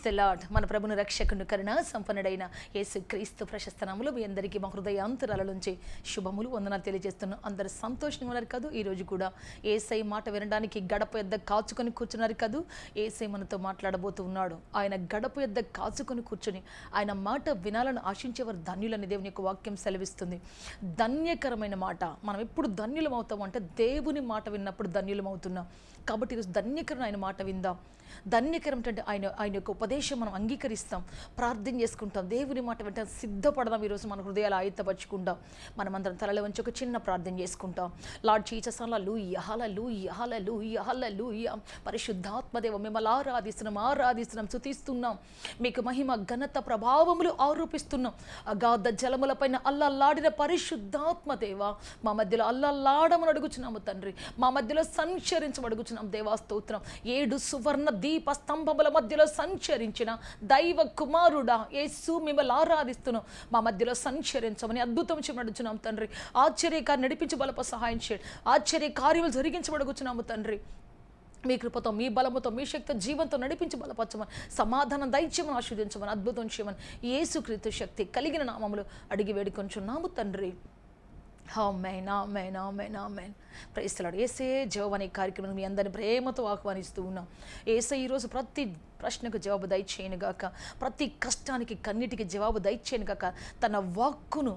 The lord. మన ప్రభుని రక్షకుని కరుణ సంపన్నుడైన యేసు క్రీస్తు ప్రశస్త నామములో మీ అందరికీ మా హృదయాంతరాల నుంచి శుభములు వందనాలు తెలియజేస్తున్నాం. అందరు సంతోషంగా ఉన్నారు కాదు. ఈరోజు కూడా యేసయ్య మాట వినడానికి గడప యొద్ద కాచుకొని కూర్చున్నారు కాదు. యేసయ్య మనతో మాట్లాడబోతూ ఉన్నాడు. ఆయన గడప యొద్ద కాచుకొని కూర్చొని ఆయన మాట వినాలని ఆశించేవారు ధన్యులని దేవుని యొక్క వాక్యం సెలవిస్తుంది. ధన్యకరమైన మాట. మనం ఎప్పుడు ధన్యులం అవుతాం అంటే దేవుని మాట విన్నప్పుడు ధన్యులం అవుతున్నాం. కాబట్టి ఈరోజు ధన్యకరమైన ఆయన మాట విందాం. ధన్యకరం అంటే ఆయన యొక్క ఉపదేశం మనం అంగీకరిస్తాం, ప్రార్థన చేసుకుంటాం, దేవుని మాట వెంట సిద్ధపడదాం. ఈరోజు మన హృదయాలు ఆయత్తపరుచుకుంటాం. మనమందరం తలలో వంచి ఒక చిన్న ప్రార్థన చేసుకుంటాం. లార్డ్ జీసస్ హల్లెలూయా హల్లెలూయా హల్లెలూయా హల్లెలూయా. పరిశుద్ధాత్మదేవ మిమ్మల్ని ఆరాధిస్తున్నాం, స్తుతిస్తున్నాం. మీకు మహిమ ఘనత ప్రభావములు ఆరోపిస్తున్నాం. అగాధ జలములపైన అల్లల్లాడిన పరిశుద్ధాత్మదేవ మా మధ్యలో అల్లల్లాడమని అడుగుచున్నాము తండ్రి. మా మధ్యలో సంచరించమడుగుచున్నాం దేవా. స్తోత్రం. 7 సువర్ణ దీప స్తంభముల మధ్యలో సంచరించిన దైవ కుమారుడా యేసు మిమ్మల్ని ఆరాధిస్తున్నాం. మా మధ్యలో సంచరించమని అద్భుతం చేయమడుచున్నాం తండ్రి. ఆశ్చర్యకార్యం నడిపించి బలప సహాయం చేయండి. ఆశ్చర్య కార్యములు జరిగించబడుగుచున్నాము తండ్రి. మీ కృపతో, మీ బలముతో, మీ శక్తి జీవంతో నడిపించి బలపరచమని, సమాధానం దయచేయమని, ఆశీర్వదించమని, అద్భుతం చేయమని యేసుక్రీస్తు శక్తి కలిగిన నామములు అడిగి వేడుకొంచున్నాము తండ్రి. ఆమేన్ ఆమేన్ ఆమేన్ ఆమేన్. Praise the lord. యేసే జవాబు అనే కార్యక్రమం మీ అందరిని ప్రేమతో ఆహ్వానిస్తూ ఉన్నాం. యేసే ఈరోజు ప్రతి ప్రశ్నకు జవాబు దయచేయనుగాక, ప్రతి కష్టానికి కన్నిటికి జవాబు దయచేయనుగాక, తన వాక్కును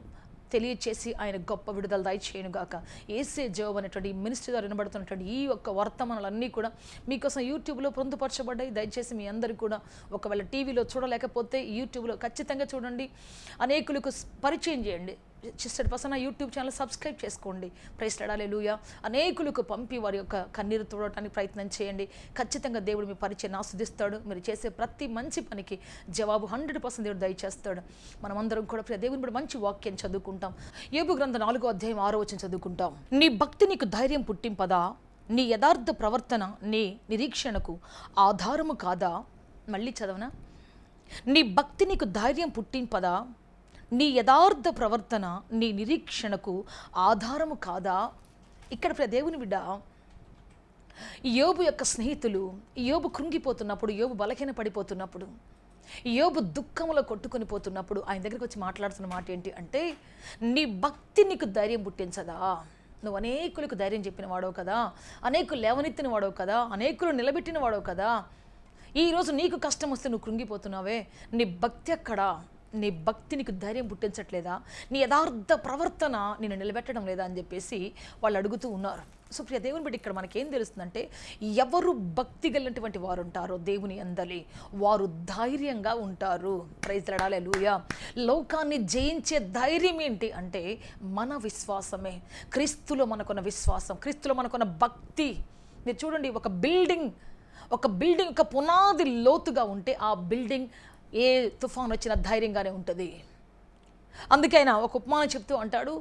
తెలియచేసి ఆయన గొప్ప విడుదల దయచేయనుగాక. యేసే జవాబు అనేటువంటి మినిస్ట్రీ ద్వారా వినబడుతున్నటువంటి ఈ యొక్క వర్తమానాలన్నీ కూడా మీకోసం యూట్యూబ్లో పొందుపరచబడ్డాయి. దయచేసి మీ అందరికీ కూడా ఒకవేళ టీవీలో చూడలేకపోతే యూట్యూబ్లో ఖచ్చితంగా చూడండి. అనేకులకు పరిచయం చేయండి. Sister person YouTube channel subscribe చేసుకోండి. Praise the lord. హల్లెలూయా. అనేకులకు పంపి వారి యొక్క కన్నీరు తుడవడానికి ప్రయత్నం చేయండి. ఖచ్చితంగా దేవుడు మీ పరిచయం ఆస్వాదిస్తాడు. మీరు చేసే ప్రతి మంచి పనికి జవాబు 100% దేవుడు దయచేస్తాడు. మనమందరం కూడా ప్రియ దేవుని బట్టి మంచి వాక్యం చదువుకుంటాం. యోబు గ్రంథం 4వ అధ్యాయం 6వ వచనం చదువుకుంటాం. నీ భక్తి నీకు ధైర్యం పుట్టింపదా, నీ యథార్థ ప్రవర్తన నీ నిరీక్షణకు ఆధారము కాదా. మళ్ళీ చదవనా. నీ భక్తి నీకు ధైర్యం పుట్టింపదా, నీ యథార్థ ప్రవర్తన నీ నిరీక్షణకు ఆధారము కాదా. ఇక్కడ దేవుని బిడ్డ యోబు యొక్క స్నేహితులు యోబు కృంగిపోతున్నప్పుడు, యోబు బలహీన పడిపోతున్నప్పుడు, యోబు దుఃఖంలో కొట్టుకొని పోతున్నప్పుడు ఆయన దగ్గరికి వచ్చి మాట్లాడుతున్న మాట ఏంటి అంటే, నీ భక్తి నీకు ధైర్యం పుట్టించదా. నువ్వు అనేకులకు ధైర్యం చెప్పిన వాడవు కదా, అనేకులు లేవనెత్తిన వాడవు కదా, అనేకులు నిలబెట్టిన వాడవు కదా. ఈరోజు నీకు కష్టం వస్తే నువ్వు కృంగిపోతున్నావే, నీ భక్తి ఎక్కడా. నీ భక్తి నీకు ధైర్యం పుట్టించట్లేదా, నీ యథార్థ ప్రవర్తన నేను నిలబెట్టడం లేదా అని చెప్పేసి వాళ్ళు అడుగుతూ ఉన్నారు. సో ప్రియ దేవుని బట్టి ఇక్కడ మనకేం తెలుస్తుందంటే, ఎవరు భక్తి కలిగినటువంటి వారు ఉంటారో దేవుని అందలి వారు ధైర్యంగా ఉంటారు. Praise the lord. హల్లెలూయా. లోకాన్ని జయించే ధైర్యం ఏంటి అంటే మన విశ్వాసమే. క్రీస్తులో మనకున్న విశ్వాసం, క్రీస్తులో మనకున్న భక్తి. మీరు చూడండి, ఒక బిల్డింగ్ ఒక పునాది లోతుగా ఉంటే ఆ బిల్డింగ్ ఏ తుఫాన్ వచ్చినా ధైర్యంగానే ఉంటుంది. అందుకైనా ఒక ఉపమానం చెప్తూ అంటాడు,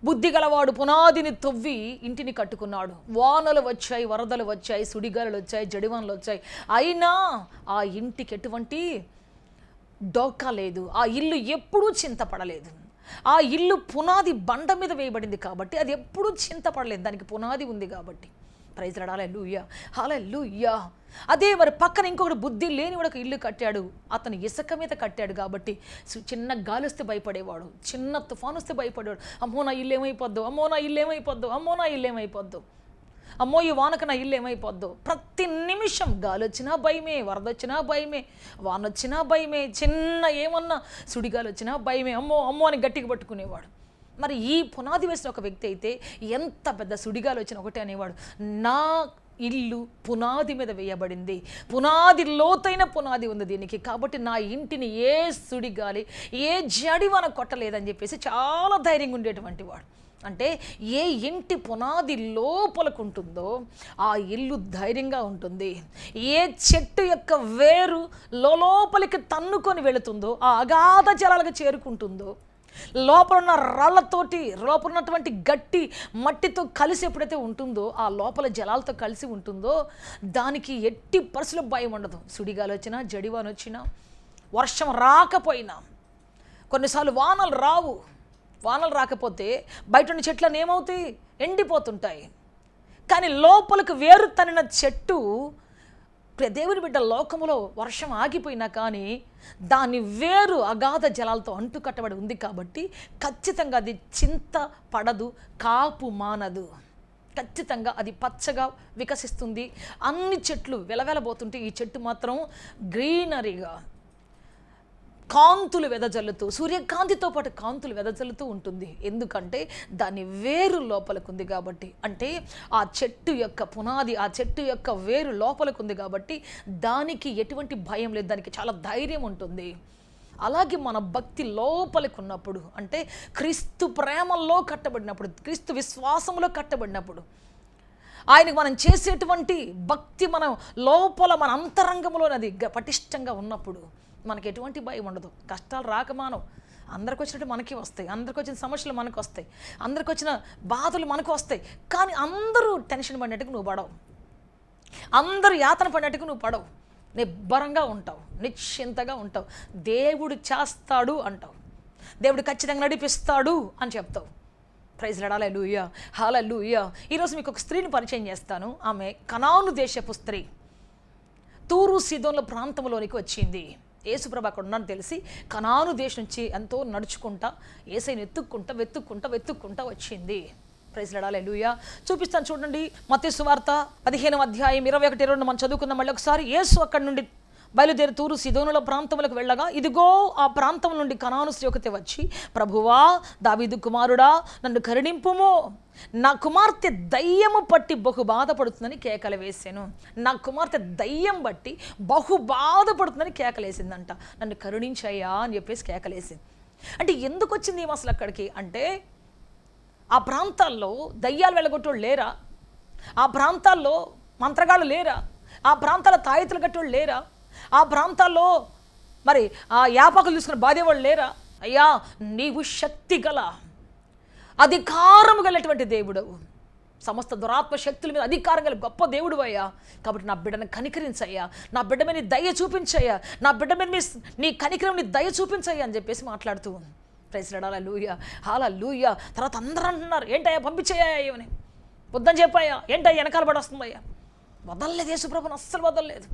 బుద్ధి గలవాడు పునాదిని తవ్వి ఇంటిని కట్టుకున్నాడు. వానలు వచ్చాయి, వరదలు వచ్చాయి, సుడిగాలులు వచ్చాయి, జడివానలు వచ్చాయి, అయినా ఆ ఇంటికి ఎటువంటి డోకా లేదు. ఆ ఇల్లు ఎప్పుడూ చింతపడలేదు. ఆ ఇల్లు పునాది బండ మీద వేయబడింది కాబట్టి అది ఎప్పుడూ చింతపడలేదు, దానికి పునాది ఉంది కాబట్టి. Praise the lord. హల్లెలూయా హల్లెలూయా. అదే మరి పక్కన ఇంకొకటి బుద్ధి లేని వాడు ఒక ఇల్లు కట్టాడు. అతను ఇసుక మీద కట్టాడు కాబట్టి చిన్న గాలి వస్తే భయపడేవాడు, చిన్న తుఫాను వస్తే భయపడేవాడు. అమ్మో నా ఇల్లు ఏమైపోద్దు, అమ్మో నా ఇల్లు ఏమైపోద్దు, అమ్మో నా ఇల్లు ఏమైపోద్దు, అమ్మో ఈ వానకు నా ఇల్లు ఏమైపోద్దు. ప్రతి నిమిషం గాలి వచ్చినా భయమే, వరద వచ్చినా భయమే, వాన వచ్చినా భయమే, చిన్న ఏమన్నా సుడిగాలి వచ్చినా భయమే, అమ్మో అమ్మో అని గట్టిగా పట్టుకునేవాడు. మరి ఈ పునాది వేసిన ఒక వ్యక్తి అయితే ఎంత పెద్ద సుడిగాలు వచ్చిన ఒకటే అనేవాడు, నా ఇల్లు పునాది మీద వేయబడింది, పునాది లోతైన పునాది ఉంది దీనికి, కాబట్టి నా ఇంటిని ఏ సుడిగాలి ఏ జడివాన కొట్టలేదని చెప్పేసి చాలా ధైర్యంగా ఉండేటువంటి వాడు. అంటే ఏ ఇంటి పునాది లోపలకు ఉంటుందో ఆ ఇల్లు ధైర్యంగా ఉంటుంది. ఏ చెట్టు యొక్క వేరు లోపలికి తన్నుకొని వెళుతుందో ఆ అగాధ జలాలకు చేరుకుంటుందో, లోపల ఉన్న రాళ్లతోటి లోపల ఉన్నటువంటి గట్టి మట్టితో కలిసి ఎప్పుడైతే ఉంటుందో, ఆ లోపల జలాలతో కలిసి ఉంటుందో దానికి ఎట్టి పరిస్థితుల్లో భయం ఉండదు. సుడిగాలి వచ్చినా, జడివాన వచ్చినా, వర్షం రాకపోయినా, కొన్నిసార్లు వానలు రాకపోతే బయట ఉన్న చెట్లను ఏమవుతాయి, ఎండిపోతుంటాయి. కానీ లోపలికి వేరు తనిన చెట్టు దేవుని బిడ్డ, లోకములో వర్షం ఆగిపోయినా కానీ దాని వేరు అగాధ జలాలతో అంటుకట్టబడి ఉంది కాబట్టి ఖచ్చితంగా అది చింత పడదు, కాపు మానదు. ఖచ్చితంగా అది పచ్చగా వికసిస్తుంది. అన్ని చెట్లు వెలవెలబోతుంటే ఈ చెట్టు మాత్రం గ్రీనరీగా కాంతులు వెదజల్లుతూ, సూర్యకాంతితో పాటు కాంతులు వెదజల్లుతూ ఉంటుంది. ఎందుకంటే దాని వేరు లోపలికి ఉంది కాబట్టి. అంటే ఆ చెట్టు యొక్క పునాది, ఆ చెట్టు యొక్క వేరు లోపలికి ఉంది కాబట్టి దానికి ఎటువంటి భయం లేదు, దానికి చాలా ధైర్యం ఉంటుంది. అలాగే మన భక్తి లోపలికి ఉన్నప్పుడు, అంటే క్రీస్తు ప్రేమలో కట్టబడినప్పుడు, క్రీస్తు విశ్వాసంలో కట్టబడినప్పుడు, ఆయనకు మనం చేసేటువంటి భక్తి మనం లోపల మన అంతరంగంలో అది పటిష్టంగా ఉన్నప్పుడు మనకి ఎటువంటి భయం ఉండదు. కష్టాలు రాకమానం, అందరికి వచ్చినట్టు మనకి వస్తాయి, అందరికి వచ్చిన సమస్యలు మనకు వస్తాయి, అందరికి వచ్చిన బాధలు మనకు వస్తాయి. కానీ అందరూ టెన్షన్ పడినట్టుగా నువ్వు పడవు, అందరూ యాతన పడినట్టుగా నువ్వు పడవు. నిబ్బరంగా ఉంటావు, నిశ్చింతగా ఉంటావు. దేవుడు చేస్తాడు అంటావు, దేవుడు ఖచ్చితంగా నడిపిస్తాడు అని చెప్తావు. ప్రైజ్ లార్డ్, హల్లెలూయా, హల్లెలూయా. ఈరోజు మీకు ఒక స్త్రీని పరిచయం చేస్తాను. ఆమె కనాను దేశపు స్త్రీ, తూరు సీదోన్ల ప్రాంతంలోనికి వచ్చింది. యేసుప్రభు అక్కడ ఉన్నాను తెలిసి కనాను దేశం నుంచి ఎంతో నడుచుకుంటా యేసయ్యను వెతుక్కుంటా వచ్చింది. ప్రైజ్ లార్డ్, హల్లెలూయా. చూపిస్తాను చూడండి. మత్తయి సువార్త 15వ అధ్యాయం 21-22 మనం చదువుకుందాం మళ్ళీ ఒకసారి. యేసు అక్కడి నుండి బయలుదేరి తూరు సీదోనుల ప్రాంతములకు వెళ్ళగా, ఇదిగో ఆ ప్రాంతం నుండి కనాను స్త్రీ ఒకటి వచ్చి, ప్రభువా, దావీదు కుమారుడా, నన్ను కరుణింపుము, నా కుమార్తె దయ్యము పట్టి బహు బాధపడుతుందని కేకలు వేసాను. నా కుమార్తె దయ్యం బట్టి బహు బాధపడుతుందని కేకలేసిందంట. నన్ను కరుణించయ్యా అని చెప్పేసి కేకలేసింది. అంటే ఎందుకు వచ్చింది ఏమో అసలు అక్కడికి అంటే, ఆ ప్రాంతాల్లో దయ్యాలు వెళ్ళగొట్టోళ్ళు లేరా? ఆ ప్రాంతాల్లో మంత్రగాళ్ళు లేరా? ఆ ప్రాంతాల్లో తాయితులు కట్టోళ్ళు లేరా? ఆ ప్రాంతాల్లో మరి ఆ యాపకులు తీసుకుని బాధేవాళ్ళు లేరా? అయ్యా, నీవు శక్తి గల, అధికారము గలటువంటి దేవుడవు, సమస్త దురాత్మ శక్తుల మీద అధికారం గల గొప్ప దేవుడు అయ్యా. కాబట్టి నా బిడ్డను కనికరించయ్యా, నా బిడ్డ మీద నీ దయ చూపించయ్యా, నా బిడ్డ మీద నీ కనికరం, నీ దయ చూపించయ్యా అని చెప్పేసి మాట్లాడుతూ ఉంది. ప్రైజ్ లార్డ్, హల్లెలూయా, హల్లెలూయా. తర్వాత అందరూ అంటున్నారు, ఏంటయ్యా పంపించయ్యా ఇవని, వద్దని చెప్పాయా, ఏంటయ్యా వెనకాల పడి వస్తుందయ్యా. వదలలేదు, యేసుప్రభుని అస్సలు వదలలేదు.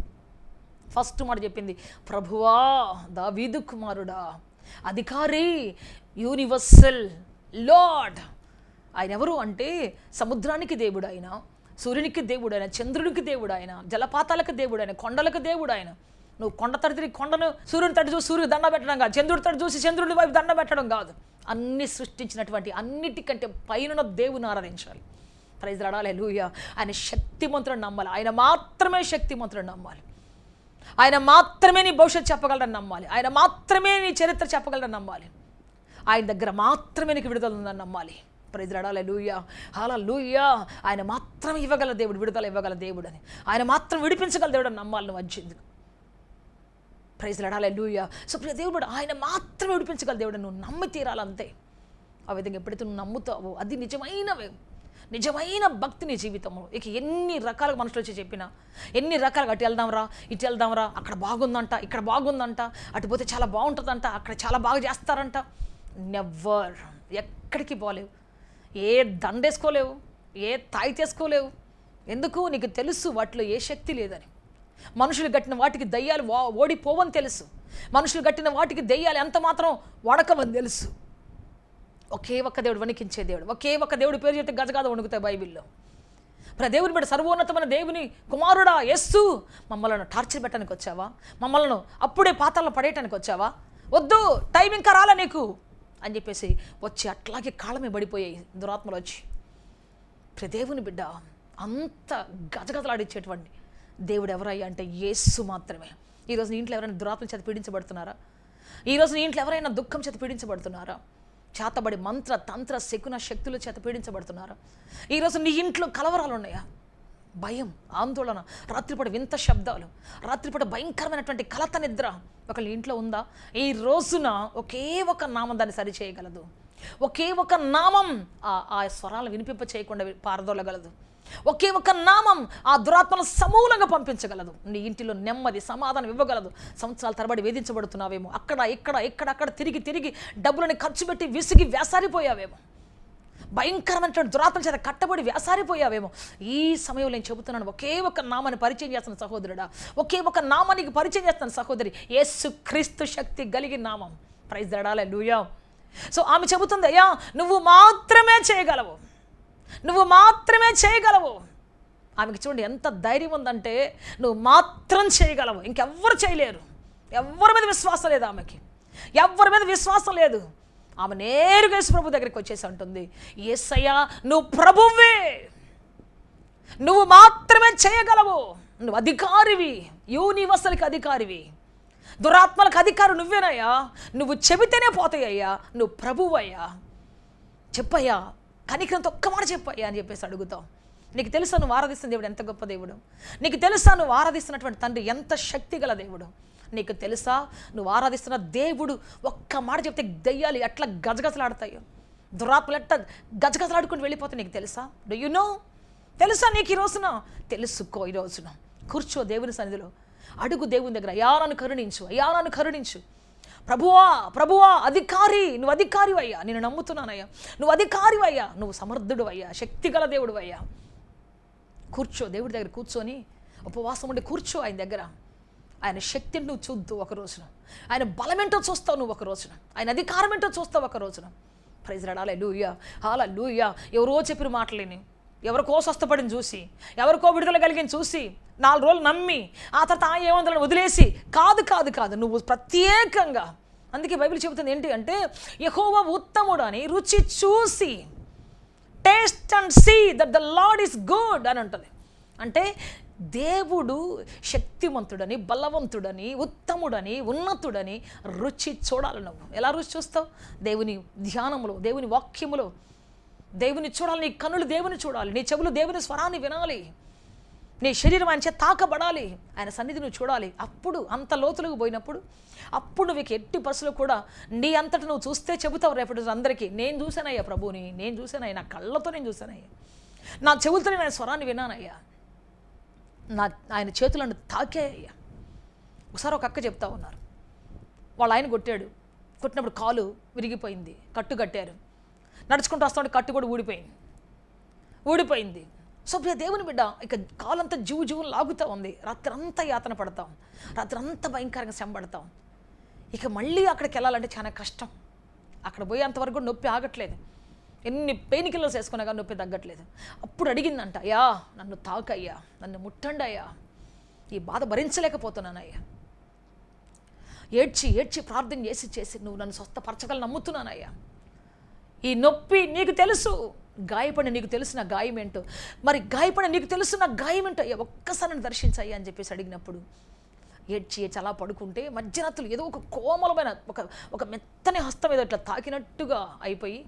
ఫస్ట్ మాట చెప్పింది, ప్రభువా, దావీదు కుమారుడా, అధికారి, యూనివర్సల్ లార్డ్. ఆయన ఎవరు అంటే సముద్రానికి దేవుడు ఆయన, సూర్యునికి దేవుడు ఆయన, చంద్రునికి దేవుడు ఆయన, జలపాతాలకు దేవుడు ఆయన, కొండలకు దేవుడు ఆయన. నువ్వు కొండ తడి తిరిగి కొండను, సూర్యుని తడి చూసి సూర్యుడు దండ పెట్టడం కాదు, చంద్రుడి తడి చూసి చంద్రుడి వైపు దండ పెట్టడం కాదు. అన్ని సృష్టించినటువంటి అన్నిటికంటే పైన దేవుని ఆరాధించాలి. ప్రైజ్ లార్డ్, హల్లెలూయా. ఆయన శక్తిమంతులను నమ్మాలి, ఆయన మాత్రమే శక్తిమంతులను నమ్మాలి, ఆయన మాత్రమే నీ భవిష్యత్తు చెప్పగలరని నమ్మాలి, ఆయన మాత్రమే నీ చరిత్ర చెప్పగలరని నమ్మాలి, ఆయన దగ్గర మాత్రమే నీకు విడుదల ఉందని నమ్మాలి. ప్రైజ్ లార్డ్, హల్లెలూయా, హల్లెలూయా. ఆయన మాత్రం ఇవ్వగల దేవుడు, విడుదల ఇవ్వగల దేవుడు అని, ఆయన మాత్రం విడిపించగల దేవుడు అని నమ్మాలి నువ్వు వచ్చింది. Praise lord, hallelujah. సో ప్రియ దేవుడు, ఆయన మాత్రమే విడిపించగల దేవుడు, నువ్వు నమ్మి తీరాలంతే. ఆ విధంగా ఎప్పుడైతే నువ్వు నమ్ముతావో అది నిజమైన భక్తి నీ జీవితంలో. ఇక ఎన్ని రకాలుగా మనుషులు వచ్చి చెప్పినా, ఎన్ని రకాలుగా అటు వెళ్దాంరా, ఇటు వెళ్దాంరా, అక్కడ బాగుందంట, ఇక్కడ బాగుందంట, అటు పోతే చాలా బాగుంటుందంట, అక్కడ చాలా బాగా చేస్తారంట. నెవర్, ఎక్కడికి పోలేవు, ఏ దండేసుకోలేవు, ఏ తాయి తీసుకోలేవు. ఎందుకు? నీకు తెలుసు వాటిలో ఏ శక్తి లేదని. మనుషులు కట్టిన వాటికి దయ్యాలు ఓడిపోవని తెలుసు, మనుషులు కట్టిన వాటికి దయ్యాలు ఎంత మాత్రం వడకవని తెలుసు. ఒకే ఒక్క దేవుడు, వణికించే దేవుడు, ఒకే ఒక్క దేవుడి పేరు చెప్తే గజగాద వణుకుతాయి బైబిల్లో. దేవుని బిడ్డ, సర్వోన్నతమైన దేవుని కుమారుడా యేసు, మమ్మల్ని టార్చర్ పెట్టడానికి వచ్చావా? మమ్మల్ని అప్పుడే పాతాల్లో పడేయటానికి వచ్చావా? వద్దు, టైం ఇంకా రాలే నీకు అని చెప్పేసి వచ్చి అట్లాగే కాళ్ళమే పడిపోయాయి దురాత్మలు వచ్చి. దేవుని బిడ్డ, అంత గజగజలాడిచ్చేటువంటి దేవుడు ఎవరయ్యా అంటే యేసు మాత్రమే. ఈరోజు నీ ఇంట్లో ఎవరైనా దురాత్మల చేత పీడించబడుతున్నారా? ఈరోజు నీ ఇంట్లో ఎవరైనా దుఃఖం చేత పీడించబడుతున్నారా? చేతబడి మంత్ర తంత్ర శకున శక్తుల చేత పీడించబడుతున్నారా? ఈరోజు నీ ఇంట్లో కలవరాలు ఉన్నాయా? భయం, ఆందోళన, రాత్రిపూట వింత శబ్దాలు, రాత్రిపూట భయంకరమైనటువంటి కలత నిద్ర ఒకళ్ళ ఇంట్లో ఉందా? ఈ రోజున ఒకే ఒక నామం దాన్ని సరిచేయగలదు. ఒకే ఒక నామం ఆ స్వరాలు వినిపింప చేయకుండా పారదోలగలదు. ఒకే ఒక నామం ఆ దురాత్మను సమూలంగా పంపించగలదు. నీ ఇంటిలో నెమ్మది, సమాధానం ఇవ్వగలదు. సంవత్సరాల తరబడి వేధించబడుతున్నావేమో, అక్కడ ఇక్కడ తిరిగి డబ్బులని ఖర్చు పెట్టి విసిగి వేసారిపోయావేమో, భయంకరమైనటువంటి దురాత్మల చేత కట్టబడి వేసారిపోయావేమో. ఈ సమయంలో నేను చెబుతున్నాను, ఒకే ఒక నామాన్ని పరిచయం చేస్తున్న సహోదరుడా, ఒకే ఒక నామానికి పరిచయం చేస్తున్న సహోదరి, యేసుక్రీస్తు శక్తి కలిగిన నామం. Praise the Lord, hallelujah. So ఆమె చెబుతుంది, అయ్యా నువ్వు మాత్రమే చేయగలవు, నువ్వు మాత్రమే చేయగలవు. ఆమెకి చూడండి ఎంత ధైర్యం ఉందంటే, నువ్వు మాత్రం చేయగలవు, ఇంకెవ్వరు చేయలేరు. ఎవరి మీద విశ్వాసం లేదు ఆమెకి, ఎవరి మీద విశ్వాసం లేదు. ఆమె నేరుగా యేసు ప్రభు దగ్గరికి వచ్చేసి అంటుంది, యేసయ్యా నువ్వు ప్రభువే, నువ్వు మాత్రమే చేయగలవు, నువ్వు అధికారివి, యూనివర్సల్కి అధికారివి, దురాత్మలకు అధికారి నువ్వేనయ్యా, నువ్వు చెబితేనే పోతాయ్యా, నువ్వు ప్రభువయ్యా, చెప్పయ్యా, కనికరంతో ఒక్క మాట చెప్పయ్యా అని చెప్పేసి అడుగుతాం. నీకు తెలుసా నువ్వు ఆరాధిస్తున్న దేవుడు ఎంత గొప్ప దేవుడు? నీకు తెలుసా నువ్వు ఆరాధిస్తున్నటువంటి తండ్రి ఎంత శక్తి గల దేవుడు? నీకు తెలుసా నువ్వు ఆరాధిస్తున్న దేవుడు ఒక్క మాట చెప్తే దెయ్యాలు ఎట్లా గజగజలాడతాయో, దురాత్మలు ఎట్లా గజగజలాడుకుని వెళ్ళిపోతాయి? నీకు తెలుసా? Do you know? తెలుసా నీకు ఈ రోజున? తెలుసుకో. ఈ రోజున కూర్చో దేవుని సన్నిధిలో, అడుగు దేవుని దగ్గర, అయ్యా నన్ను కరుణించు, అయ్యా నన్ను కరుణించు, ప్రభువా ప్రభువా, అధికారి నువ్వు, అధికారి అయ్యా, నేను నమ్ముతున్నానయ్యా, నువ్వు అధికారి అయ్యా, నువ్వు సమర్థుడు అయ్యా, శక్తిగల దేవుడు అయ్యా. కూర్చో దేవుడి దగ్గర, కూర్చొని ఉపవాసం ఉండి కూర్చో ఆయన దగ్గర. ఆయన శక్తిని నువ్వు చూద్దు ఒక రోజున, ఆయన బలమేంటో చూస్తావు నువ్వు ఒక రోజున, ఆయన అధికారం ఏంటో చూస్తావు ఒక రోజున. ప్రైజ్ లార్డ్, హల్లెలూయా, హల్లెలూయా. ఎవరో చెప్పిన మాటలేని, ఎవరికో స్వస్థపడిని చూసి, ఎవరికో విడుదల కలిగిన చూసి 4 రోజులు నమ్మి ఆ తర్వాత ఏమందని వదిలేసి కాదు కాదు కాదు, నువ్వు ప్రత్యేకంగా. అందుకే బైబిల్ చెబుతుంది ఏంటి అంటే, యెహోవా ఉత్తముడు అని రుచి చూసి, taste and see that the Lord is good అని ఉంటుంది. అంటే దేవుడు శక్తివంతుడని, బలవంతుడని, ఉత్తముడని, ఉన్నతుడని రుచి చూడాలి. నువ్వు ఎలా రుచి చూస్తావు? దేవుని ధ్యానములో, దేవుని వాక్యములో దేవుని చూడాలి. నీ కన్నులు దేవుని చూడాలి, నీ చెవులు దేవుని స్వరాన్ని వినాలి, నీ శరీరం ఆయన చేత తాకబడాలి, ఆయన సన్నిధి నువ్వు చూడాలి. అప్పుడు అంత లోతులకు పోయినప్పుడు అప్పుడు నువ్వు ఎట్టి బస్సులో కూడా నీ అంతటి నువ్వు చూస్తే చెబుతావు రేపటి అందరికీ, నేను చూశానయ్యా ప్రభుని, నేను చూశానయ్యా, నా కళ్ళతో నేను చూశానయ్యా, నా చెవులతో నేను ఆయన స్వరాన్ని విన్నానయ్యా, ఆయన చేతులను తాకే అయ్యా. ఒకసారి ఒక అక్క చెప్తా ఉన్నారు, వాళ్ళ ఆయన కొట్టినప్పుడు కాలు విరిగిపోయింది, కట్టు కట్టారు, నడుచుకుంటూ వస్తుంటే కట్టు కూడా ఊడిపోయింది. సో ప్రియ దేవుని బిడ్డ, ఇక కాలంతా జీవు లాగుతూ ఉంది, రాత్రంతా యాతన పడతాం, రాత్రంతా భయంకరంగా శ్రమ పడతాం. ఇక మళ్ళీ అక్కడికి వెళ్ళాలంటే చాలా కష్టం. అక్కడ పోయేంతవరకు నొప్పి ఆగట్లేదు, ఎన్ని పెయిన్ కిల్లర్స్ వేసుకున్నా కానీ నొప్పి తగ్గట్లేదు. అప్పుడు అడిగిందంట, అయ్యా నన్ను తాకయ్యా, నన్ను ముట్టండి అయ్యా, ఈ బాధ భరించలేకపోతున్నానయ్యా. ఏడ్చి ప్రార్థన చేసి నువ్వు నన్ను స్వస్థపరచగల నమ్ముతున్నానయ్యా. ఈ నొప్పి నీకు తెలుసు, గాయపడి నీకు తెలిసిన గాయం ఏంటో, మరి గాయపడి నీకు తెలుసు గాయం ఏంటో అయ్యా, ఒక్కసారి నన్ను దర్శించయ్యా అని చెప్పేసి అడిగినప్పుడు ఏడ్చి అలా పడుకుంటే మధ్యరాత్రులు ఏదో ఒక కోమలమైన ఒక మెత్తని హస్తం ఏదో ఇట్లా తాకినట్టుగా అయిపోయి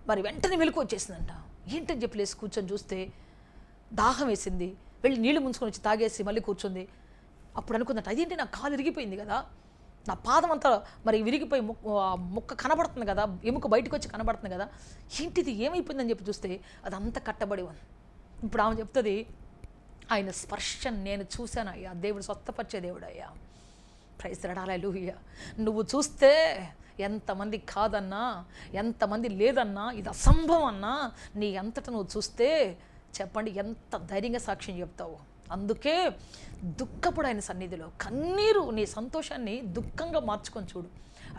మరి వెంటనే మెలకు వచ్చేసిందంట. ఏంటని చెప్పి లేసి కూర్చొని చూస్తే దాహం వేసింది, వెళ్ళి నీళ్లు ముంచుకొని వచ్చి తాగేసి మళ్ళీ కూర్చుంది. అప్పుడు అనుకుందంట, అదేంటి నా కాలు ఇరిగిపోయింది కదా, నా పాదం అంతా మరి విరిగిపోయి ముక్క కనబడుతుంది కదా, ఎముక బయటకు వచ్చి కనబడుతుంది కదా, ఏంటిది ఏమైపోయిందని చెప్పి చూస్తే అదంతా కట్టబడి ఉంది. ఇప్పుడు ఆమె చెప్తుంది, ఆయన స్పర్శను నేను చూశాను అయ్యా, దేవుడు స్వస్థపరిచే దేవుడు అయ్యా. ప్రైజ్ ది లార్డ్, హల్లెలూయా. నువ్వు చూస్తే ఎంతమంది కాదన్నా, ఎంతమంది లేదన్నా, ఇది అసంభవం అన్నా, నీ అంతటా నువ్వు చూస్తే చెప్పండి ఎంత ధైర్యంగా సాక్ష్యం చెప్తావు. అందుకే దుఃఖపడు ఆయన సన్నిధిలో, కన్నీరు నీ సంతోషాన్ని దుఃఖంగా మార్చుకొని చూడు,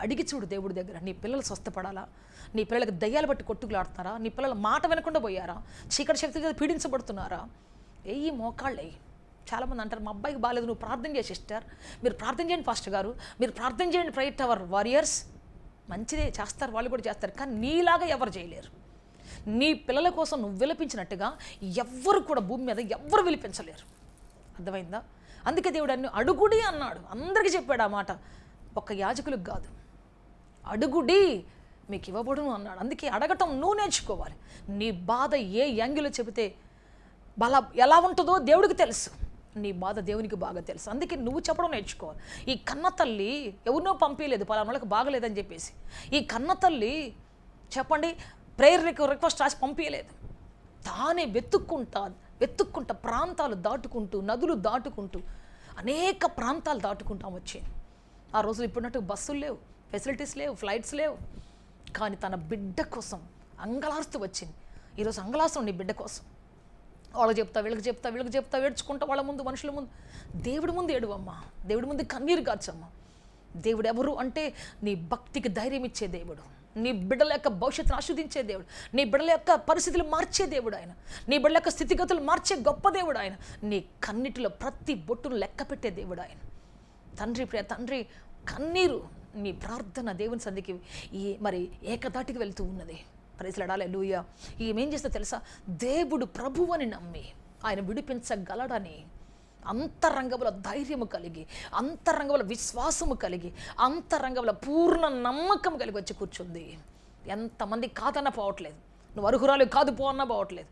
అడిగి చూడు దేవుడి దగ్గర. నీ పిల్లలు స్వస్థపడాలా, నీ పిల్లలకు దయ్యాలు బట్టి కొట్టుకులాడుతున్నారా, నీ పిల్లల మాట వినకుండా పోయారా, చీకటి శక్తి చేత పీడించబడుతున్నారా, వెయ్యి మోకాళ్ళు వెయ్యి. చాలామంది అంటారు, మా అబ్బాయికి బాగాలేదు, నువ్వు ప్రార్థన చేసి సిస్టర్, మీరు ప్రార్థన చేయండి పాస్టర్ గారు, మీరు ప్రార్థన చేయండి ప్రేయర్ టవర్ వారియర్స్. మంచిదే చేస్తారు, వాళ్ళు కూడా చేస్తారు, కానీ నీలాగా ఎవరు చేయలేరు. నీ పిల్లల కోసం నువ్వు విలపించినట్టుగా ఎవ్వరు కూడా భూమి మీద ఎవ్వరు విలిపించలేరు. అర్థమైందా? అందుకే దేవుడు అడుగుడి అన్నాడు, అందరికీ చెప్పాడు ఆ మాట, ఒక్క యాజకులకు కాదు. అడుగుడి మీకు ఇవ్వబడును అన్నాడు. అందుకే అడగటం నువ్వు నేర్చుకోవాలి. నీ బాధ ఏ యాంగిల్లో చెబితే ఎలా ఉంటుందో దేవుడికి తెలుసు, నీ బాధ దేవునికి బాగా తెలుసు. అందుకే నువ్వు చెప్పడం నేర్చుకోవాలి. ఈ కన్న తల్లి ఎవరినో పంపించలేదు పలానా వాళ్ళకి బాగలేదని చెప్పేసి. ఈ కన్న తల్లి చెప్పండి ప్రేయర్ రిక్వెస్ట్ రాసి పంపించలేదు, తానే వెతుక్కుంటా ప్రాంతాలు దాటుకుంటూ, నదులు దాటుకుంటూ, అనేక ప్రాంతాలు దాటుకుంటాం వచ్చి. ఆ రోజులు ఇప్పుడున్నట్టు బస్సులు లేవు, ఫెసిలిటీస్ లేవు, ఫ్లైట్స్ లేవు, కానీ తన బిడ్డ కోసం అంగలారుస్తూ వచ్చింది. ఈరోజు అంగలాసం నీ బిడ్డ కోసం. వాళ్ళకి చెప్తా, వీళ్ళకి చెప్తా, వీళ్ళకి చెప్తా, ఏడ్చుకుంటా వాళ్ళ ముందు, మనుషుల ముందు. దేవుడి ముందు ఏడువమ్మా, దేవుడి ముందు కన్నీరు కార్చమ్మా. దేవుడు ఎవరు అంటే నీ భక్తికి ధైర్యం ఇచ్చే దేవుడు, నీ బిడ్డల యొక్క భవిష్యత్తును ఆస్వాదించే దేవుడు, నీ బిడ్డల యొక్క పరిస్థితులు మార్చే దేవుడు ఆయన, నీ బిడ్డల యొక్క స్థితిగతులు మార్చే గొప్ప దేవుడు ఆయన, నీ కన్నిటిలో ప్రతి బొట్టును లెక్క పెట్టే దేవుడు ఆయన. తండ్రి, ప్రియ తండ్రి, కన్నీరు నీ ప్రార్థన దేవుని సంధికి మరి ఏకదాటికి వెళ్తూ ఉన్నది. ప్రైజ్లాడాలి, హల్లెలూయా. ఈమెం చేస్తా తెలుసా? దేవుడు ప్రభువు అని నమ్మి ఆయన విడిపించగలడని అంతరంగముల ధైర్యము కలిగి, అంతరంగముల విశ్వాసము కలిగి, అంతరంగముల పూర్ణ నమ్మకం కలిగి వచ్చి కూర్చుంది. ఎంతమంది కాదన్న పోవట్లేదు, నువ్వు అర్హురాలు కాదు పో అన్నా పోవట్లేదు,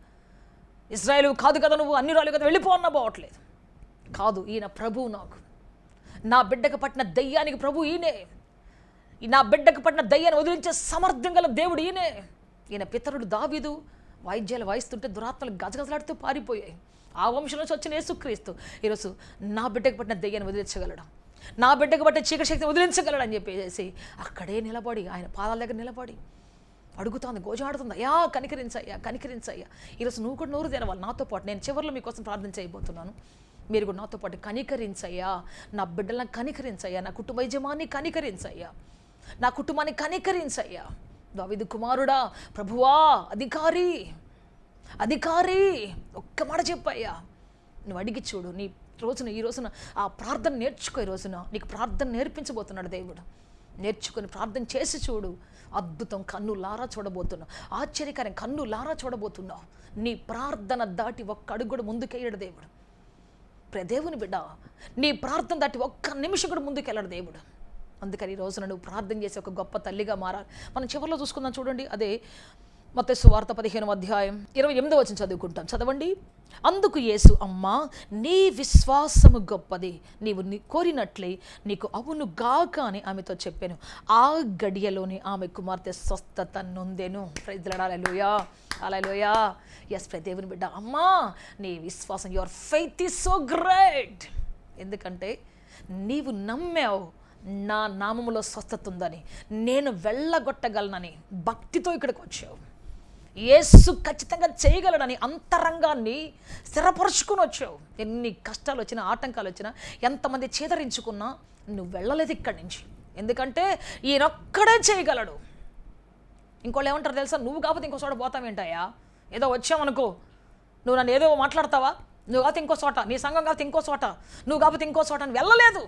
ఇజ్రాయేలు కాదు కదా నువ్వు అన్ని రాలు కదా వెళ్ళిపో అన్నా పోవట్లేదు. కాదు, ఈయన ప్రభువు, నాకు నా బిడ్డకు పట్టిన దయ్యానికి ప్రభు ఈయనే, నా బిడ్డకు పట్టిన దయ్యాన్ని వదిలించే సమర్థం గల దేవుడు ఈయనే. ఈయన పితరుడు దావీదు వాయిద్యాలు వాయిస్తుంటే దురాత్మలు గజగజలాడుతూ పారిపోయాయి. ఆ వంశం నుంచి వచ్చిన యేసుక్రీస్తు ఈరోజు నా బిడ్డకు పట్టిన దయ్యాన్ని వదిలించగలడు, నా బిడ్డకు పట్టిన చీకటి శక్తిని వదిలించగలడు అని చెప్పేసి అక్కడే నిలబడి ఆయన పాదాల దగ్గర నిలబడి అడుగుతోంది, గోజాడుతుంది, అయ్యా కనికరించయ్యా, కనికరించయ్యా. ఈరోజు నువ్వు కూడా నోరు తెరవాలి నాతో పాటు. నేను చివరిలో మీకోసం ప్రార్థన చేయబోతున్నాను. మీరు కూడా నాతో పాటు కనికరించయ్యా, నా బిడ్డలను కనికరించయ్యా, నా కుటుంబ యజమాన్ని కనికరించయ్యా, నా కుటుంబాన్ని కనికరించయ్యా. దావీదు కుమారుడా, ప్రభువా, అధికారి, అధికారి, ఒక్క మాట చెప్పయ్యా. నువ్వు అడిగి చూడు. నీ ఈ రోజున ఆ ప్రార్థన నేర్చుకో. ఈ రోజున నీకు ప్రార్థన నేర్పించబోతున్నాడు దేవుడు. నేర్చుకొని ప్రార్థన చేసి చూడు. అద్భుతం కన్నులారా చూడబోతున్నావు, ఆశ్చర్యకరం కన్నులారా చూడబోతున్నావు. నీ ప్రార్థన దాటి ఒక్క అడుగు కూడా ముందుకెళ్ళడు దేవుడు. దేవుని బిడ్డ, నీ ప్రార్థన దాటి ఒక్క నిమిషం కూడా ముందుకెళ్ళడు దేవుడు. అందుకని ఈ రోజున నువ్వు ప్రార్థన చేసి ఒక గొప్ప తల్లిగా మారాలి. మనం చివరిలో చూసుకుందాం చూడండి. అదే మత్తయి సువార్త 15వ అధ్యాయం 28వ వచనం చదువుకుంటాం. చదవండి. అందుకు యేసు, అమ్మా, నీ విశ్వాసము గొప్పది, నీవు కోరినట్లే నీకు అవును గాక అని ఆమెతో చెప్పాను. ఆ గడియలోనే ఆమె కుమార్తె స్వస్థత నొందెను. Praise the lord, hallelujah, hallelujah. Yes దేవుని బిడ్డ, అమ్మా, నీ విశ్వాసం, your faith is so great. ఎందుకంటే నీవు నమ్మావు నా నామములో స్వస్థత ఉందని, నేను వెళ్ళగొట్టగలనని భక్తితో ఇక్కడికి వచ్చావు. యేసు ఖచ్చితంగా చేయగలడని అంతరంగాన్ని స్థిరపరుచుకుని వచ్చావు. ఎన్ని కష్టాలు వచ్చినా, ఆటంకాలు వచ్చినా, ఎంతమంది చేదరించుకున్నా నువ్వు వెళ్ళలేదు ఇక్కడి నుంచి. ఎందుకంటే ఈయనొక్కడే చేయగలడు. ఇంకోళ్ళు ఏమంటారు తెలుసా? నువ్వు కాకపోతే ఇంకో చోట పోతావేంటాయా? ఏదో వచ్చావనుకో, నువ్వు నన్ను ఏదో మాట్లాడతావా? నువ్వు కాకపోతే ఇంకో చోట, నీ సంఘం కాకపోతే ఇంకో చోట, నువ్వు కాకపోతే ఇంకో చోట అని వెళ్ళలేదు.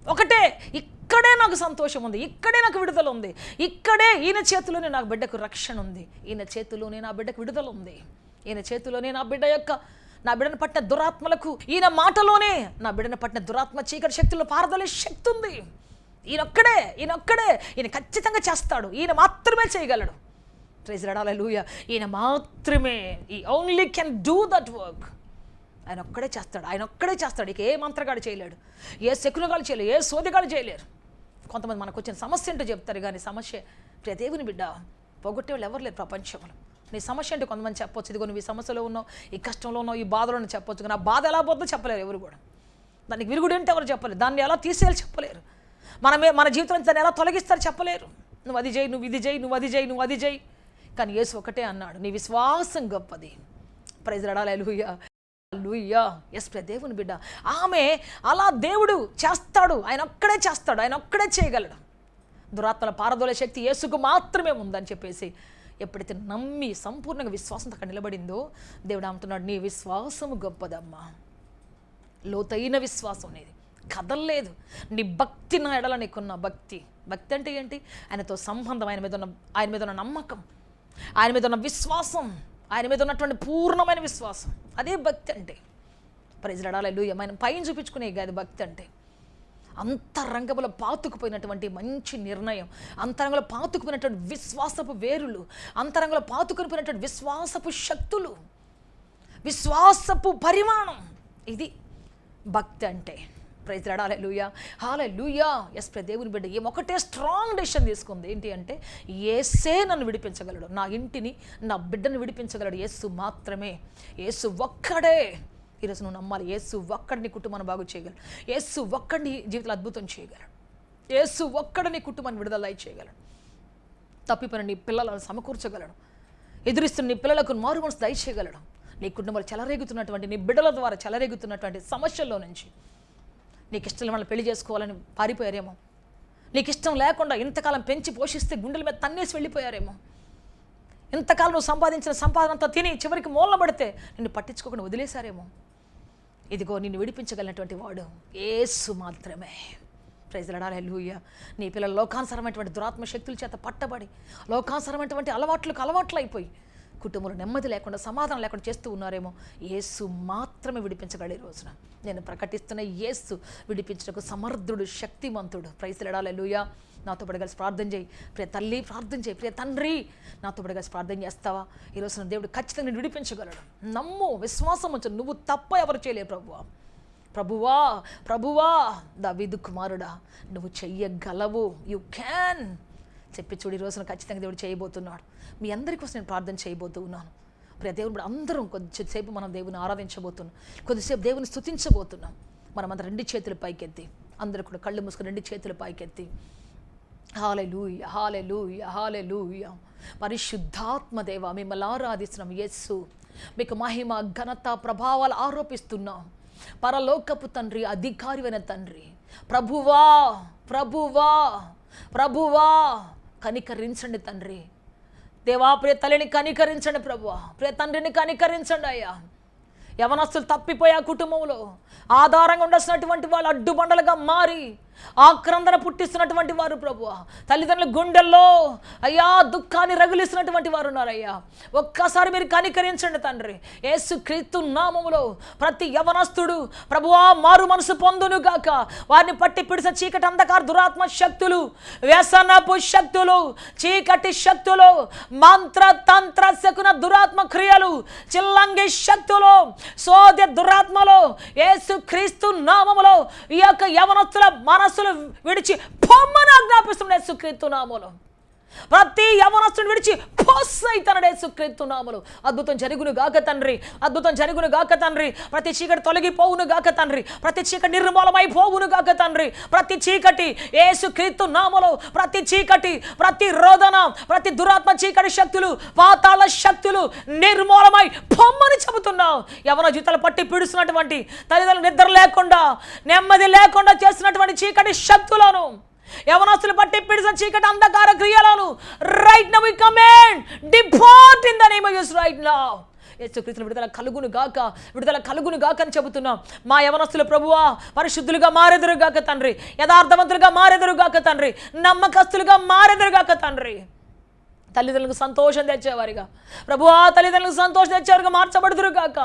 ఒకటే, ఇక్కడే నాకు సంతోషం ఉంది, ఇక్కడే నాకు విడుదల ఉంది, ఇక్కడే ఈయన చేతిలోనే నాకు బిడ్డకు రక్షణ ఉంది, ఈయన చేతిలోనే నా బిడ్డకు విడుదల ఉంది, ఈయన చేతిలోనే నా బిడ్డను పట్టిన దురాత్మలకు, ఈయన మాటలోనే నా బిడ్డను పట్టిన దురాత్మ చీకటి శక్తుల్లో పారదలే శక్తి ఉంది. ఈయనొక్కడే, ఈయన ఖచ్చితంగా చేస్తాడు. ఈయన మాత్రమే చేయగలడు. ప్రైజ్ ది లార్డ్, హల్లెలూయా. ఈయన మాత్రమే, ఈ only can do that work. ఆయన ఒక్కడే చేస్తాడు. ఇక ఏ మంత్రగాడు చేయలేడు, ఏ శకునగాడు చేయలేరు, ఏ సోదిగాడు చేయలేరు. కొంతమంది మనకు వచ్చిన సమస్య ఏంటో చెప్తారు, కానీ సమస్య ప్రియ దేవుని బిడ్డ పోగొట్టే వాళ్ళు ఎవరు లేరు ప్రపంచంలో. నీ సమస్య అంటే కొంతమంది చెప్పొచ్చు, ఇదిగో నువ్వు ఈ సమస్యలో ఉన్నావు, ఈ కష్టంలో ఉన్నావు, ఈ బాధలో చెప్పొచ్చు, కానీ ఆ బాధ ఎలా పోతుందో చెప్పలేరు ఎవరు కూడా. దానికి విరుగుడు ఏంటో ఎవరు చెప్పలేరు, దాన్ని ఎలా తీసేయాలి చెప్పలేరు, మన జీవితం దాన్ని ఎలా తొలగిస్తారు చెప్పలేరు. నువ్వు అది చేయి, నువ్వు ఇది చేయి, నువ్వు అది చేయి. కానీ యేసు ఒకటే అన్నాడు, నీ విశ్వాసం గొప్పది. Praise the lord, hallelujah, hallelujah. Yes దేవుని బిడ్డ, ఆమె అలా దేవుడు చేస్తాడు, ఆయన ఒక్కడే చేస్తాడు, ఆయన ఒక్కడే చేయగలడు. దురాత్మల పారదోలే శక్తి యేసుకు మాత్రమే ఉందని చెప్పేసి ఎప్పుడైతే నమ్మి సంపూర్ణంగా విశ్వాసంతో అక్కడ నిలబడిందో దేవుడు అంటున్నాడు, నీ విశ్వాసము గొప్పదమ్మా. లోతైన విశ్వాసం అనేది కదల్లేదు. నీ భక్తి నా ఎడల నీకున్న భక్తి అంటే ఏంటి? ఆయనతో సంబంధం, ఆయన మీద ఉన్న నమ్మకం, ఆయన మీద ఉన్న విశ్వాసం, ఆయన మీద ఉన్నటువంటి పూర్ణమైన విశ్వాసం, అదే భక్తి అంటే. ప్రైజ్ ది లార్డ్, హల్లెలూయా. మనం పైన చూపించుకునే కాదు భక్తి అంటే. అంతరంగంలో పాతుకుపోయినటువంటి మంచి నిర్ణయం, అంతరంగంలో పాతుకుపోయినటువంటి విశ్వాసపు వేరులు, అంతరంగంలో పాతుకుపోయినటువంటి విశ్వాసపు శక్తులు, విశ్వాసపు పరిమాణం, ఇది భక్తి అంటే. Praise the lord, hallelujah, hallelujah. Yes దేవుని బిడ్డ ఒకటే స్ట్రాంగ్ డెసిషన్ తీసుకుంది. ఏంటి అంటే, యేసే నన్ను విడిపించగలడు, నా ఇంటిని, నా బిడ్డను విడిపించగలడు యేసు మాత్రమే. యేసు ఒక్కడే. ఈరోజు నువ్వు నమ్మాలి, యేసు ఒక్కడిని కుటుంబాన్ని బాగు చేయగలడు, యేసు ఒక్కడిని జీవితంలో అద్భుతం చేయగలడు, యేసు ఒక్కడిని కుటుంబాన్ని విడుదల చేయగలడు. తప్పిపోయిన నీ పిల్లలను సమకూర్చగలడు. ఎదురిస్తున్న నీ పిల్లలకు మారు మనసు దయచేయగలడు. నీ కుటుంబంలో చెలరేగుతున్నటువంటి, నీ బిడ్డల ద్వారా చెలరేగుతున్నటువంటి సమస్యల్లో నుంచి నీకు ఇష్టం వాళ్ళని పెళ్లి చేసుకోవాలని పారిపోయారేమో, నీకు ఇష్టం లేకుండా ఇంతకాలం పెంచి పోషిస్తే గుండెల మీద తన్నేసి వెళ్ళిపోయారేమో, ఇంతకాలం నువ్వు సంపాదించిన సంపాదన అంతా తిని చివరికి మూలన పడితే నిన్ను పట్టించుకోకుండా వదిలేశారేమో. ఇదిగో నిన్ను విడిపించగలిగినటువంటి వాడు యేసు మాత్రమే. ప్రైజ్ లార్డ్, హల్లెలూయా. నీ పిల్లలు లోకానుసరమైనటువంటి దురాత్మ శక్తుల చేత పట్టబడి లోకానుసరమైనటువంటి అలవాట్లు అయిపోయి కుటుంబంలో నెమ్మది లేకుండా సమాధానం లేకుండా చేస్తూ ఉన్నారేమో. యేసు మాత్రమే విడిపించగలడు. ఈ రోజున నేను ప్రకటిస్తున్న యేసు విడిపించడానికి సమర్థుడు, శక్తిమంతుడు. ప్రైజ్ లార్డ్, హల్లెలూయా. నాతో పాటు కలిసి ప్రార్థన చేయి. ప్రియ తల్లి ప్రార్థన చేయి. ప్రియ తండ్రి నాతో పాటు కలిసి ప్రార్థన చేస్తావా? ఈ రోజున దేవుడు ఖచ్చితంగా నేను విడిపించగలడు. నమ్ము, విశ్వాసం ఉంచు. నువ్వు తప్ప ఎవరు చేయలేరు. ప్రభువా ప్రభువా దావీదు కుమారుడా, నువ్వు చెయ్యగలవు. యు క్యాన్ చెప్పి చూడు. ఈ రోజున ఖచ్చితంగా దేవుడు చేయబోతున్నాడు. మీ అందరి కోసం నేను ప్రార్థన చేయబోతూ ఉన్నాను. ప్రియ దేవుడు, అందరం కొద్దిసేపు మనం దేవుని ఆరాధించబోతున్నాం, కొద్దిసేపు దేవుని స్తుతించబోతున్నాం. మనమంతా 2 చేతులు పైకెత్తి, అందరూ కూడా కళ్ళు మూసుకొని 2 చేతులు పైకెత్తి హల్లెలూయా హల్లెలూయా హల్లెలూయా. పరిశుద్ధాత్మ దేవ, మిమ్మల్ని ఆరాధిస్తున్నాం. యేసు మీకు మహిమ, ఘనత, ప్రభావాలు ఆరోపిస్తున్నాం. పరలోకపు తండ్రి, అధికారివైన తండ్రి, ప్రభువా ప్రభువా ప్రభువా కనికరించండి తండ్రి. దేవా, ప్రియ తల్లిని కనికరించండి. ప్రభువా, ప్రియ తండ్రిని కనికరించండి అయ్యా. యవనస్తులు తప్పిపోయే కుటుంబంలో ఆధారంగా ఉండాల్సినటువంటి వాళ్ళు అడ్డుబండలుగా మారి ఆక్రందన పుట్టిస్తున్నటువంటి వారు ప్రభువా, తల్లిదండ్రుల గుండెల్లో అయ్యా దుఃఖాన్ని రగిలిస్తున్నటువంటి వారు ఉన్నారయ్యా. ఒక్కసారి మీరు కనికరించండి తండ్రి. యేసుక్రీస్తు నామములో ప్రతి యవనస్తుడు ప్రభువా మారు మనసు పొందును గాక. వారిని పట్టి పిడిస చీకటి, అంధకార, దురాత్మ శక్తులు, వ్యసనపు శక్తులు, చీకటి శక్తులు, మంత్ర తంత్ర శకున దురాత్మ క్రియలు, చిల్లంగి శక్తులు, సోద దురాత్మలో యేసుక్రీస్తు నామములో ఈ యొక్క యవనస్తుల మనసులు విడిచి పొమ్మని ఆజ్ఞాపిస్తున్న యేసుక్రీస్తు నామములో ప్రతి యవనస్తుని విడిచి పోసైతనడు యేసుక్రీస్తు నామములో. అద్భుతం జరుగును గాక తండ్రి, అద్భుతం జరుగును గాక తండ్రి. ప్రతి చీకటి తొలగిపోవును గాక తండ్రి, ప్రతి చీకటి నిర్మూలమైపోవును గాక తండ్రి. ప్రతి చీకటి యేసుక్రీస్తు నామములో, ప్రతి చీకటి, ప్రతి రోదన, ప్రతి దురాత్మ చీకటి శక్తులు, పాతాళ శక్తులు నిర్మూలమై పొమ్మని చెబుతున్నాం. యవన జీతాలు పట్టి పీడుస్తున్నటువంటి, తల్లిదండ్రులు నిద్ర లేకుండా నెమ్మది లేకుండా చేస్తున్నటువంటి చీకటి శక్తులను, యవనస్తులు పట్టి పిడిసిన చీకటి అంధకార క్రియలను right now we command depart in the name of Jesus right now. యేసుక్రీస్తు విడుదల కలుగును గాక, విడుదల కలుగును గాక అని చెబుతున్నాం. మా యవనస్తులు ప్రభువా పరిశుద్ధులుగా మారెదరు గాక తండ్రి, యథార్థవంతులుగా మారెదరు గాక తండ్రి, నమ్మకస్తులుగా మారెదరు గాక తండ్రి. తల్లిదండ్రులకు సంతోషం తెచ్చేవారిగా ప్రభువా, తల్లిదండ్రులకు సంతోషం తెచ్చేవారిగా మార్చబడుదురు గాక.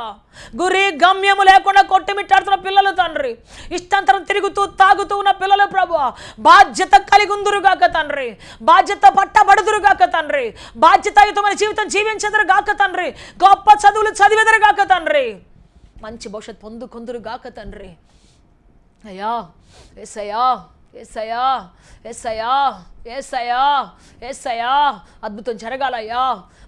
గురి గమ్యము లేకుండా కొట్టిమిట్టాడుతున్న పిల్లలు తండ్రి, ఇష్టాంతరం తిరుగుతూ తాగుతూ ఉన్న పిల్లలు ప్రభువా బాధ్యత కలిగి ఉందురు గాక తండ్రి, బాధ్యత పట్టబడుదురు గాక తండ్రి, బాధ్యతాయుతమైన జీవితం జీవించెదరు గాక తండ్రి, గొప్ప చదువులు చదివెదరు గాక తండ్రి, మంచి భవిష్యత్తు పొందుకొందురు గాక తండ్రి. అయ్యా యేసయ్యా యేసయ్యా యేసయ్యా యేసయ్యా యేసయ్యా అద్భుతం జరగాలయ్యా.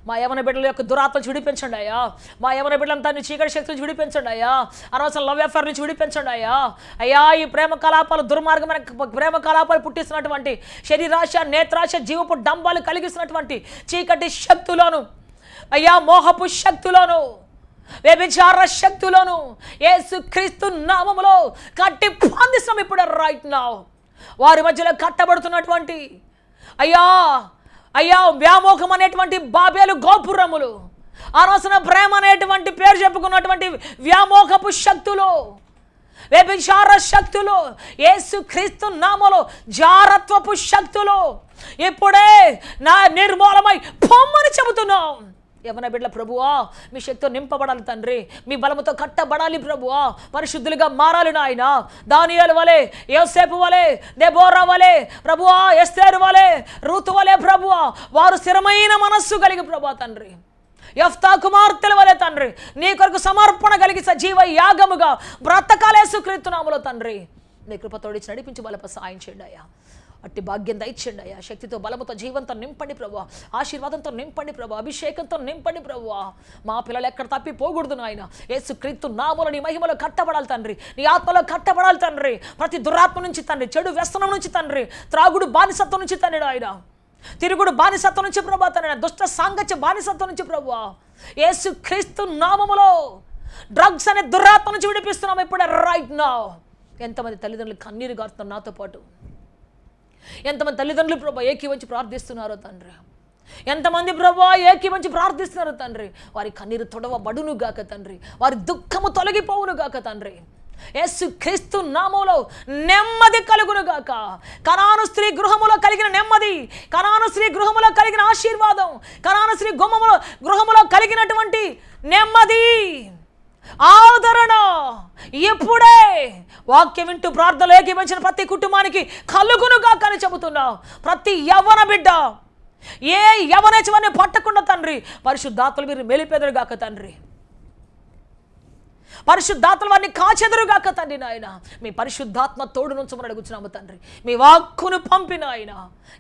మా యవన బిడ్డల యొక్క దురాత్మను విడిపించండి అయ్యా. మా యవన బిడ్డలంతా చీకటి శక్తి నుంచి విడిపించండి అయ్యా. అనవసరం లవ్ అఫేర్ నుంచి విడిపించండి అయ్యా. అయ్యా, ఈ ప్రేమ కలాపాలు, దుర్మార్గమైన ప్రేమ కలాపాలు పుట్టిస్తున్నటువంటి శరీరాశ, నేత్రాశ, జీవపు డంబాలు కలిగిస్తున్నటువంటి చీకటి శక్తులను అయ్యా, మోహపు శక్తులను, వ్యభిచార శక్తులను యేసుక్రీస్తు నామములో కట్టి బంధిస్తాం ఇప్పుడు రైట్ నౌ. వారి మధ్యలో కట్టబడుతున్నటువంటి అయ్యా అయ్యా వ్యామోహం అనేటువంటి బాబేలు గోపురములు, అనవసర ప్రేమ అనేటువంటి పేరు చెప్పుకున్నటువంటి వ్యామోహపు శక్తులు, వ్యభిచార శక్తులు, యేసుక్రీస్తు నామములో జారత్వపు శక్తులు ఇప్పుడే నా నిర్మూలమై పొమ్మని చెబుతున్నాం. యవన బిడ్డల ప్రభువా మీ శక్తితో నింపబడాలి తండ్రి, మీ బలముతో కట్టబడాలి ప్రభువా, పరిశుద్ధులుగా మారాలి నాయన. దానియేలు వలె, యోసేపు వలె, దెబోరా వలె ప్రభువా, ఎస్తేరు వలె, రూతు వలె ప్రభువా వారు స్థిరమైన మనస్సు కలిగి ప్రభువా తండ్రి, యెఫ్తా కుమార్తెల వలె తండ్రి నీ కొరకు సమర్పణ కలిగి సజీవ యాగముగా బ్రతకాలి యేసుక్రీస్తు నామములో తండ్రి. నీ కృపతోడిచి నడిపించి బలప సాయం చేయండి అయ్యా. అట్టి భాగ్యం దయచేయండి అయ్యా. శక్తితో, బలముతో, జీవంతో నింపండి ప్రభువా, ఆశీర్వాదంతో నింపండి ప్రభువా, అభిషేకంతో నింపండి ప్రభువా. మా పిల్లలు ఎక్కడ తప్పిపోకూడదు నాయన. యేసుక్రీస్తు నామములో నీ మహిమలో కట్టబడాలి తండ్రి, నీ ఆత్మలో కట్టబడాలి తండ్రి. ప్రతి దురాత్మ నుంచి తండ్రి, చెడు వ్యసనం నుంచి తండ్రి, త్రాగుడు బానిసత్వం నుంచి తండ్రి ఆయన తిరుగుడు బానిసత్వం నుంచి ప్రభా, తన దుష్ట సాంగత్య బానిసత్వం నుంచి ప్రభా, యేసు క్రీస్తు నామములో డ్రగ్స్ అనే దురాత్మ నుంచి విడిపిస్తున్నాం ఇప్పుడే రైట్ నౌ. ఎంతమంది తల్లిదండ్రులు కన్నీరు గారుతున్నారు నాతో పాటు, ఎంతమంది తల్లిదండ్రులు ప్రభా ఏకీవంచి ప్రార్థిస్తున్నారో తండ్రి, ఎంతమంది ప్రభా ఏకీవంచి ప్రార్థిస్తున్నారో తండ్రి, వారి కన్నీరు తొడవబడును గాక తండ్రి, వారి దుఃఖము తొలగిపోవును గాక తండ్రి. యేసు క్రీస్తు నామములో నెమ్మది కలుగును గాక. కనాను స్త్రీ గృహములో కలిగిన నెమ్మది, కనాను స్త్రీ గృహములో కలిగిన ఆశీర్వాదం, కనాను స్త్రీ గృహములో కలిగినటువంటి నెమ్మది, ఆదరణ ఇప్పుడే వాక్యం వింటూ ప్రార్థనలు ఏకీభవించిన ప్రతి కుటుంబానికి కలుగును గాక అని చెబుతున్నావు. ప్రతి యవ్వన బిడ్డ, ఏ యవనేచ్ఛవన్నీ పట్టకుండా తండ్రి, పరిశుద్ధాత్మలు మీరు మెలిపెదరు గాక తండ్రి, పరిశుద్ధాత్మలు వారిని కాచెదరుగాక తండ్రి. నాయన మీ పరిశుద్ధాత్మ తోడు నుంచమని అడుగుతున్నాము తండ్రి, మీ వాక్కును పంపిన ఆయన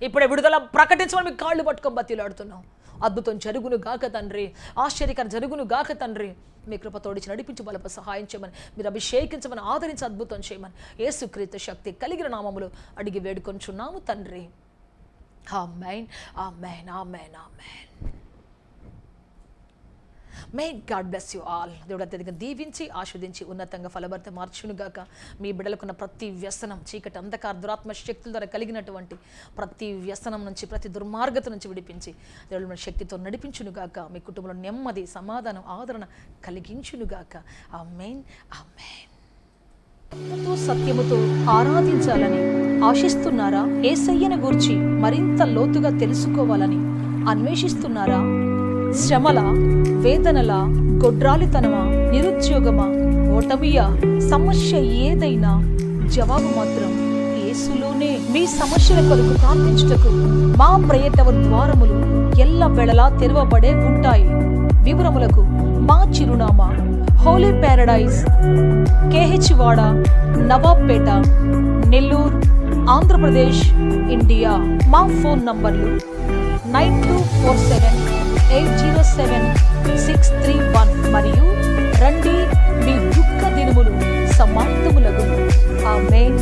ఇప్పుడే విడుదల ప్రకటించమని మీ కాళ్ళు పట్టుకొని బతిలాడుతున్నాం. అద్భుతం జరుగును గాక తండ్రి, ఆశ్చర్యకరం జరుగును గాక తండ్రి. మీ కృప తోడిచి నడిపించి బలప సహాయం చేయమని, మీరు అభిషేకించమని, ఆదరించి అద్భుతం చేయమని యేసుక్రీస్తు శక్తి కలిగిన నామములో అడిగి వేడుకొంచున్నాము తండ్రి. ఆమేన్, ఆమేన్, ఆమేన్, ఆమేన్. May god bless you all. దేవుడు అత్యధికంగా దీవించి ఆస్వాదించి ఉన్నతంగా ఫలభరిత మార్చునుగాక. మీ బిడ్డలకున్న ప్రతి వ్యసనం, చీకటి, అంధకార, దురాత్మ శక్తుల ద్వారా కలిగినటువంటి ప్రతి వ్యసనం నుంచి, ప్రతి దుర్మార్గత నుంచి విడిపించి దేవుడు మన శక్తితో నడిపించునుగాక. మీ కుటుంబంలో నెమ్మది, సమాధానం, ఆదరణ కలిగించునుగాక. ఆమేన్, ఆమేన్. సత్యముతో ఆరాధించాలని ఆశిస్తున్నారా? యేసయ్యను గూర్చి మరింత లోతుగా తెలుసుకోవాలని అన్వేషిస్తున్నారా? శ్రమల, వేదనల, గొడ్రాలితనమా, నిరుద్యోగమా, ఓటమియా, సమస్య ఏదైనా జవాబు మాత్రం యేసులోనే. మీ సమస్యల కొరకు ప్రార్థించుటకు మా ప్రయత్న ద్వారములు ఎల్లవేళలా తెరవబడే ఉంటాయి. వివరములకు మా చిరునామా హోలీ ప్యారడైజ్, KH వాడ, నవాబ్పేట, నెల్లూరు, ఆంధ్రప్రదేశ్, ఇండియా. మా ఫోన్ నంబర్లు 9247807631 మరియు రండి, మీ దుఃఖ దినములు సమాప్తములగును. ఆమేన్.